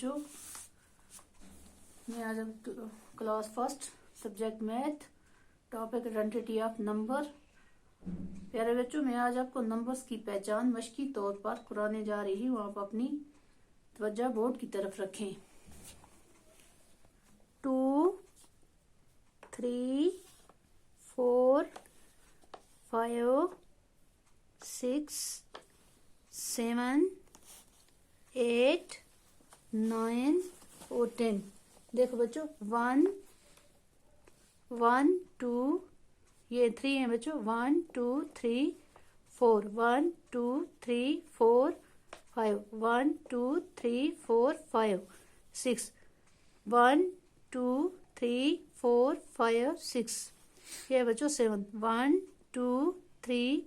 बच्चों, मैं आज class first subject math topic identity of number. प्यारे बच्चों, मैं आज आपको नंबर्स की पहचान मशकी तौर पर कराने जा रही हूँ। आप अपनी तवज्जो बोर्ड की तरफ रखें। 2, 3, 4, 5, 6, 7, 8, 9 और 10। देखो बच्चों, 1, 2, ये 3 है बच्चों। 1, 2, 3, 4, 1, 2, 3, 4, 5, 1, 2, 3, 4, 5, 6, 1, 2, 3, 4, 5, 6। ये बच्चों 7, 1, 2, 3,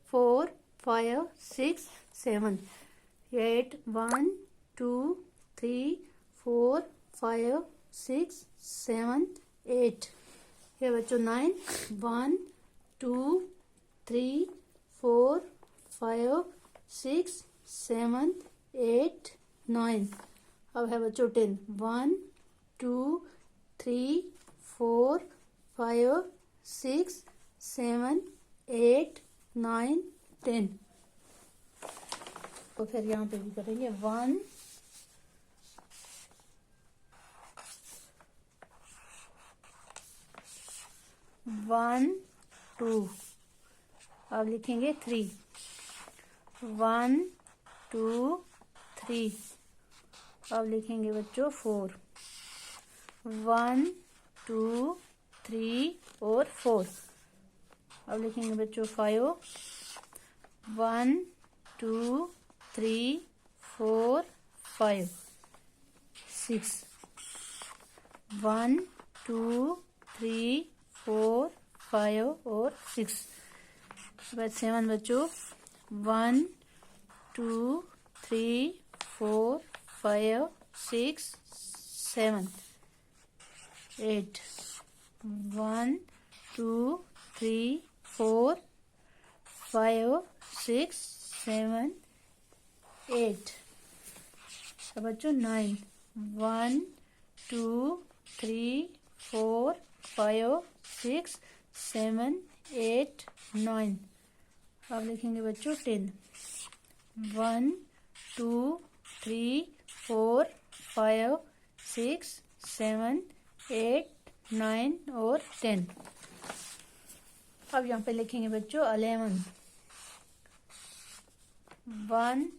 4, 5, 6, 7, 8, 1, 2, 3, 4, 5, 6, 7, 8। ये बच्चों 9, 1, 2, 3, 4, 5, 6, 7, 8, 9। अब है बच्चों 10, 1, 2, 3, 4, 5, 6, 7, 8, 9, 10। तो फिर यहाँ पे भी करेंगे 1, 1, 2। अब लिखेंगे 3, 1, 2, 3। अब लिखेंगे बच्चों 4, 1, 2, 3 और 4। अब लिखेंगे बच्चों 5, 1, 2, 3, 4, 5, 6, 1, 2, 3, 4, 5 और 6। बाद 7 बच्चों, 1, 2, 3, 4, 5, 6, 7, 8, 1, 2, 3, 4, 5, 6, 7, 8। अब बच्चों 9, 1, 2, 3, 4, 5, 6, 7, 8, 9। अब लिखेंगे बच्चों 10, 1, 2, 3, 4, 5, 6, 7, 8, 9 और 10। अब यहाँ पे लिखेंगे बच्चों 11, 1,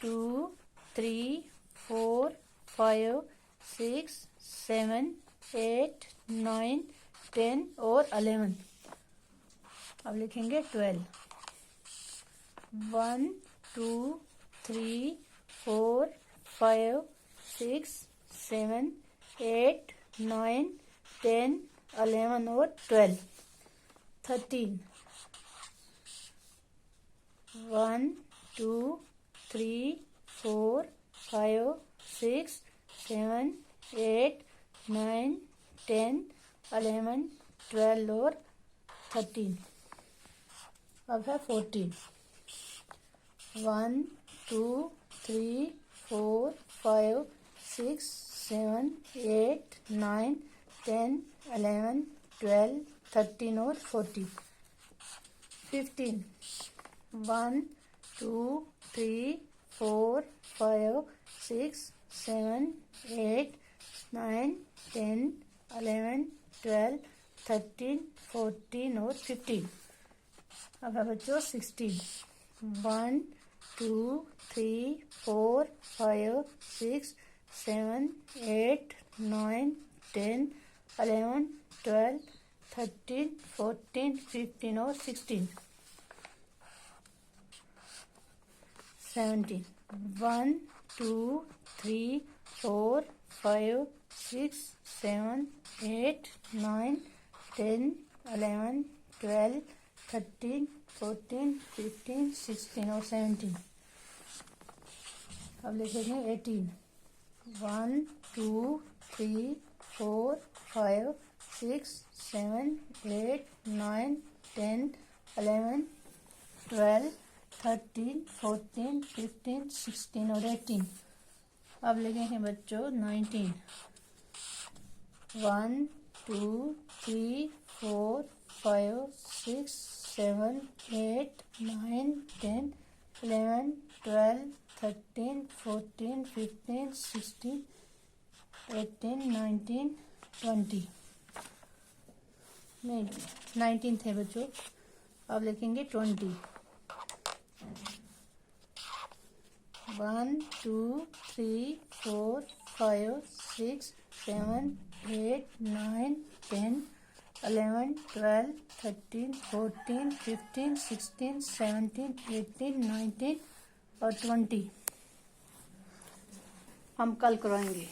2, 3, 4, 5, 6, 7, 8, 9, 10 और 11। अब लिखेंगे 12, 1, 2, 3, 4, 5, 6, 7, 8, 9, 10, 11 और 12। 13, 1, 2, 3, 4, 5, 6, 7, 8, 9, 10, 11, 12 और 13। अब है 14, 1, 2, 3, 4, 5, 6, 7, 8, 9, 10, 11, 12, 13 और 14। 15, 1, 2, 3, 4, 5, 6, 7, 8, 9, 10, 11, 12, 13, 14 और 15। अब है बच्चों 16, 1, 2, 3, 4, 5, 6, 7, 8, 9, 10, 11, 12, 13, 14, 15 और 16। 17, 1, 2, 3, 4, 5, 6, 7, 8, 9, 10, 11, 12, 13, 14, 15, 16 और 17। अब लिखेंगे 18, 1, 2, 3, 4, 5, 6, 7, 8, 9, 10, 11, 12, 13, 14, 15, 16 और 18। अब लिखेंगे बच्चों 19। 1 2 3 4 5 6 7 8 9 10 11 12 13 14 15 16 18 19 20। नहीं 19 थे बच्चों, अब लिखेंगे 20। 1 2 3 4 5 6 7 8 9 10 11 12 13 14 15 16 17 18 19 और 20 हम कल कराएंगे।